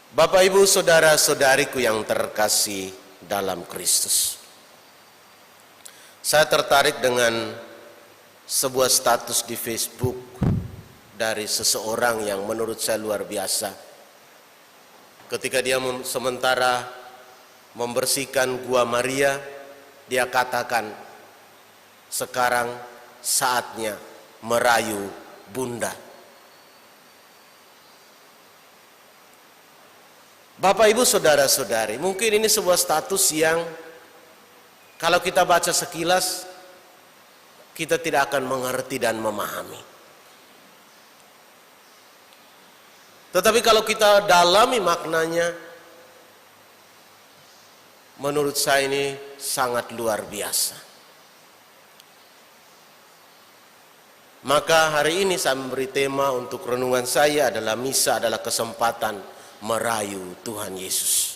Bapak, Ibu, saudara-saudariku yang terkasih dalam Kristus, saya tertarik dengan sebuah status di Facebook dari seseorang yang menurut saya luar biasa. Ketika dia sementara membersihkan Gua Maria, dia katakan, sekarang saatnya merayu Bunda. Bapak, Ibu, saudara-saudari, mungkin ini sebuah status yang kalau kita baca sekilas, kita tidak akan mengerti dan memahami. Tetapi kalau kita dalami maknanya, menurut saya ini sangat luar biasa. Maka hari ini saya memberi tema untuk renungan saya adalah misa adalah kesempatan merayu Tuhan Yesus.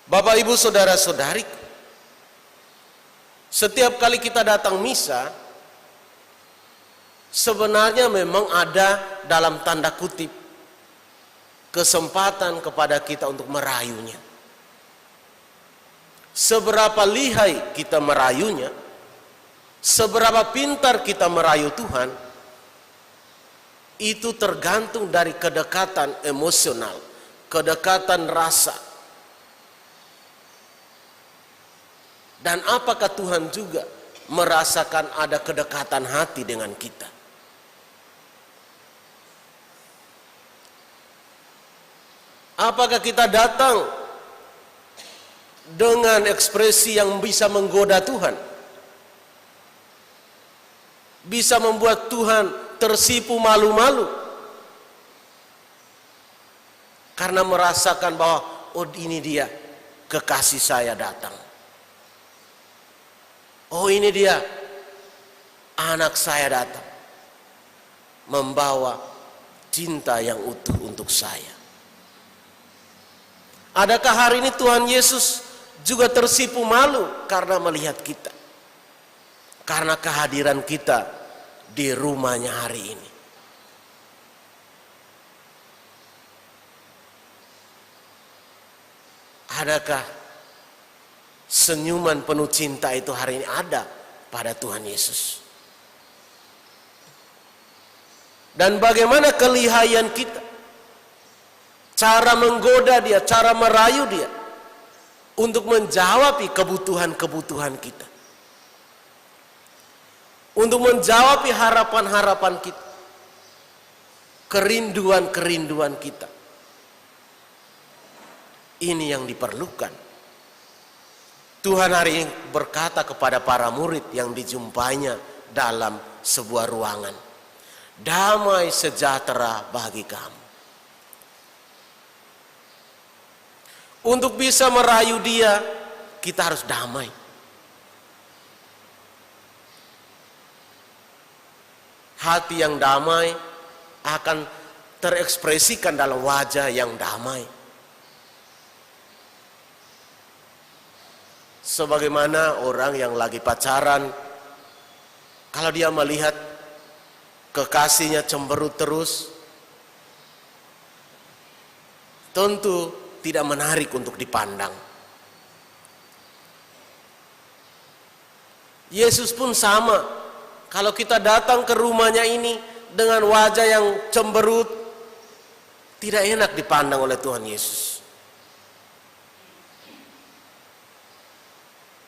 Bapak, Ibu, saudara-saudari, setiap kali kita datang misa, sebenarnya memang ada dalam tanda kutip kesempatan kepada kita untuk merayunya. Seberapa lihai kita merayunya, seberapa pintar kita merayu Tuhan, itu tergantung dari kedekatan emosional, kedekatan rasa. Dan apakah Tuhan juga merasakan ada kedekatan hati dengan kita? Apakah kita datang dengan ekspresi yang bisa menggoda Tuhan? Bisa membuat Tuhan tersipu malu-malu karena merasakan bahwa oh, ini dia kekasih saya datang. Oh, ini dia anak saya datang membawa cinta yang utuh untuk saya. Adakah hari ini Tuhan Yesus juga tersipu malu karena melihat kita, karena kehadiran kita di rumahnya hari ini? Adakah senyuman penuh cinta itu hari ini ada pada Tuhan Yesus? Dan bagaimana kelihayan kita, cara menggoda dia, cara merayu dia untuk menjawab kebutuhan-kebutuhan kita, untuk menjawab harapan-harapan kita, kerinduan-kerinduan kita. Ini yang diperlukan. Tuhan hari ini berkata kepada para murid yang dijumpainya dalam sebuah ruangan, damai sejahtera bagi kamu. Untuk bisa merayu dia, kita harus damai. Hati yang damai akan terekspresikan dalam wajah yang damai. Sebagaimana orang yang lagi pacaran, kalau dia melihat kekasihnya cemberut terus, tentu tidak menarik untuk dipandang. Yesus pun sama. Kalau kita datang ke rumahnya ini dengan wajah yang cemberut, tidak enak dipandang oleh Tuhan Yesus.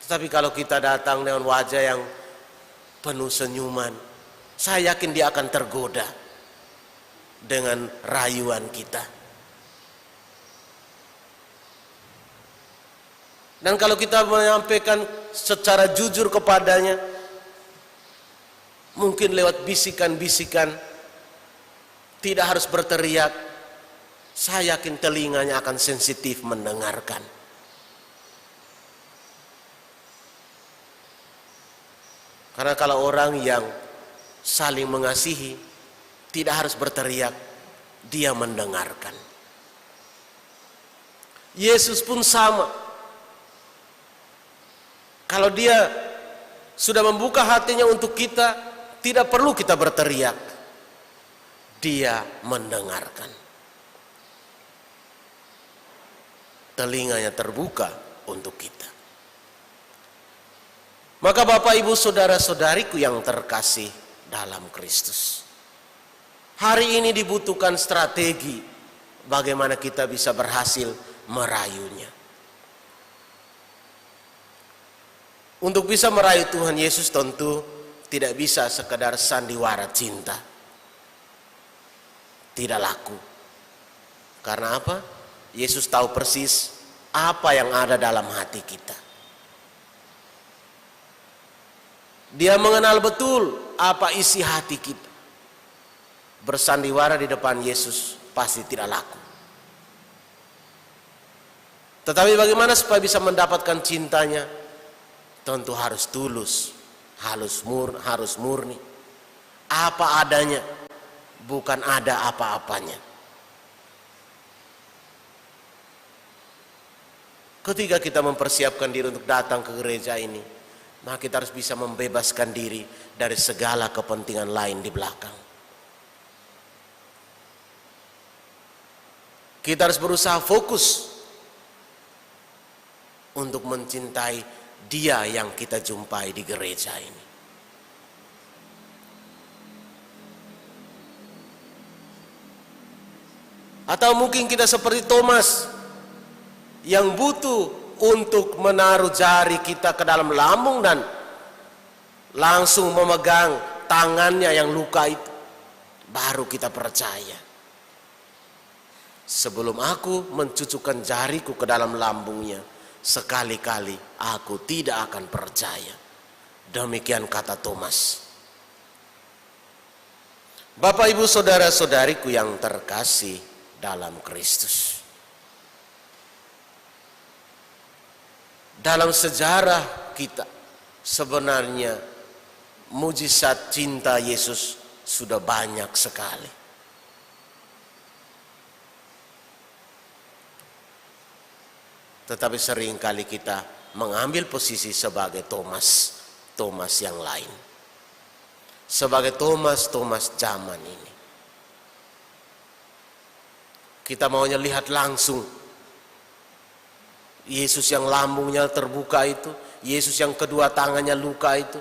Tetapi kalau kita datang dengan wajah yang penuh senyuman, saya yakin dia akan tergoda dengan rayuan kita. Dan kalau kita menyampaikan secara jujur kepadanya, mungkin lewat bisikan-bisikan, tidak harus berteriak, saya yakin telinganya akan sensitif mendengarkan. Karena kalau orang yang saling mengasihi, tidak harus berteriak, dia mendengarkan. Yesus pun sama. Kalau dia sudah membuka hatinya untuk kita, tidak perlu kita berteriak. Dia mendengarkan. telinganya terbuka untuk kita. Maka Bapak Ibu saudara-saudariku yang terkasih dalam Kristus, hari ini dibutuhkan strategi bagaimana kita bisa berhasil merayunya. Untuk bisa merayu Tuhan Yesus tentu tidak bisa sekedar sandiwara cinta. Tidak laku. Karena apa? Yesus tahu persis apa yang ada dalam hati kita. Dia mengenal betul apa isi hati kita. Bersandiwara di depan Yesus pasti tidak laku. Tetapi bagaimana supaya bisa mendapatkan cintanya? Tentu harus tulus, harus murni. Apa adanya, bukan ada apa-apanya. Ketika kita mempersiapkan diri untuk datang ke gereja ini, maka kita harus bisa membebaskan diri dari segala kepentingan lain di belakang. Kita harus berusaha fokus untuk mencintai Dia yang kita jumpai di gereja ini. Atau mungkin kita seperti Thomas yang butuh untuk menaruh jari kita ke dalam lambung dan langsung memegang tangannya yang luka itu, baru kita percaya. Sebelum aku mencucukkan jariku ke dalam lambungnya, sekali-kali aku tidak akan percaya. Demikian kata Thomas. Bapak Ibu saudara-saudariku yang terkasih dalam Kristus, dalam sejarah kita sebenarnya mujizat cinta Yesus sudah banyak sekali. Tetapi seringkali kita mengambil posisi sebagai Thomas yang lain. Sebagai Thomas zaman ini. Kita maunya lihat langsung Yesus yang lambungnya terbuka itu, Yesus yang kedua tangannya luka itu,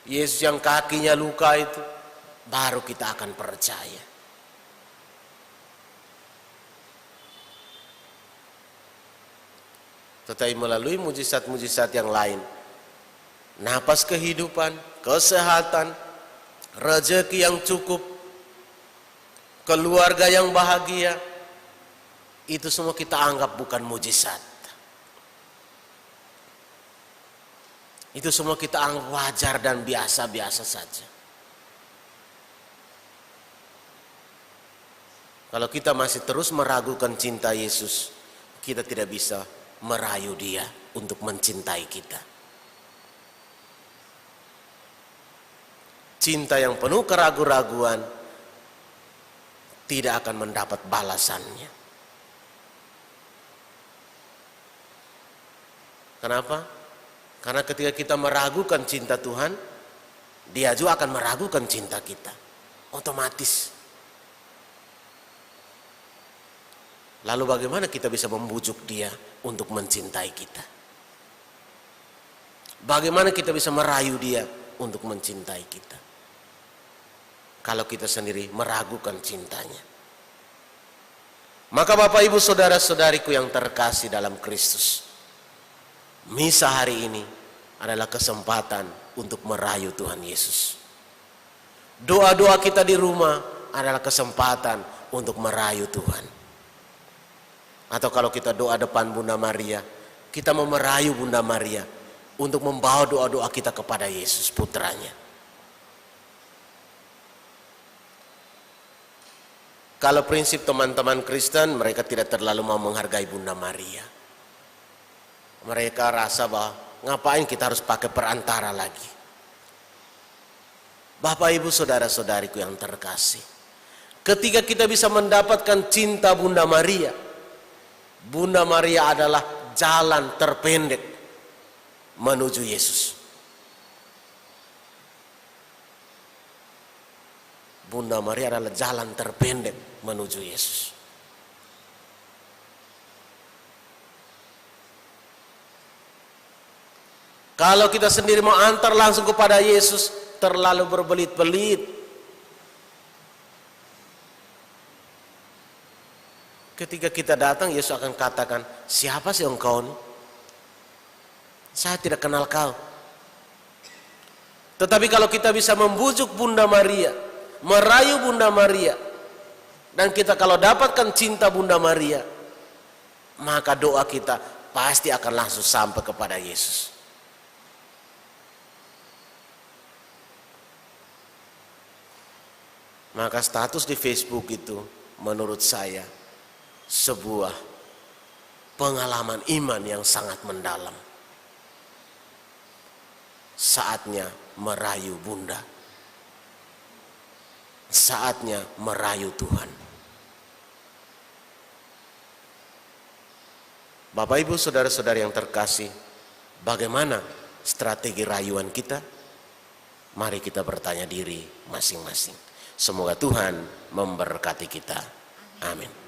Yesus yang kakinya luka itu, baru kita akan percaya. Tetapi melalui mujizat-mujizat yang lain, napas kehidupan, kesehatan, rezeki yang cukup, keluarga yang bahagia, itu semua kita anggap bukan mujizat. Itu semua kita anggap wajar dan biasa-biasa saja. Kalau kita masih terus meragukan cinta Yesus, kita tidak bisa merayu Dia untuk mencintai kita. Cinta yang penuh keraguan-raguan tidak akan mendapat balasannya. Kenapa? Karena ketika kita meragukan cinta Tuhan, Dia juga akan meragukan cinta kita. Otomatis. Lalu bagaimana kita bisa membujuk Dia untuk mencintai kita? Bagaimana kita bisa merayu Dia untuk mencintai kita? Kalau kita sendiri meragukan cintanya. Maka Bapak Ibu saudara-saudariku yang terkasih dalam Kristus, misa hari ini adalah kesempatan untuk merayu Tuhan Yesus. Doa-doa kita di rumah adalah kesempatan untuk merayu Tuhan. Atau kalau kita doa depan Bunda Maria, kita mau merayu Bunda Maria untuk membawa doa-doa kita kepada Yesus putranya. Kalau prinsip teman-teman Kristen, mereka tidak terlalu mau menghargai Bunda Maria. Mereka rasa bahwa ngapain kita harus pakai perantara lagi. Bapak Ibu saudara-saudariku yang terkasih, ketika kita bisa mendapatkan cinta Bunda Maria, Bunda Maria adalah jalan terpendek menuju Yesus. Bunda Maria adalah jalan terpendek menuju Yesus. Kalau kita sendiri mau antar langsung kepada Yesus, terlalu berbelit-belit. Ketika kita datang, Yesus akan katakan, siapa sih engkau? Saya tidak kenal kau. Tetapi kalau kita bisa membujuk Bunda Maria, merayu Bunda Maria, dan kita kalau dapatkan cinta Bunda Maria, maka doa kita pasti akan langsung sampai kepada Yesus. Maka status di Facebook itu menurut saya sebuah pengalaman iman yang sangat mendalam. Saatnya merayu Bunda. Saatnya merayu Tuhan. Bapak Ibu saudara-saudari yang terkasih, bagaimana strategi rayuan kita? Mari kita bertanya diri masing-masing. Semoga Tuhan memberkati kita. Amin.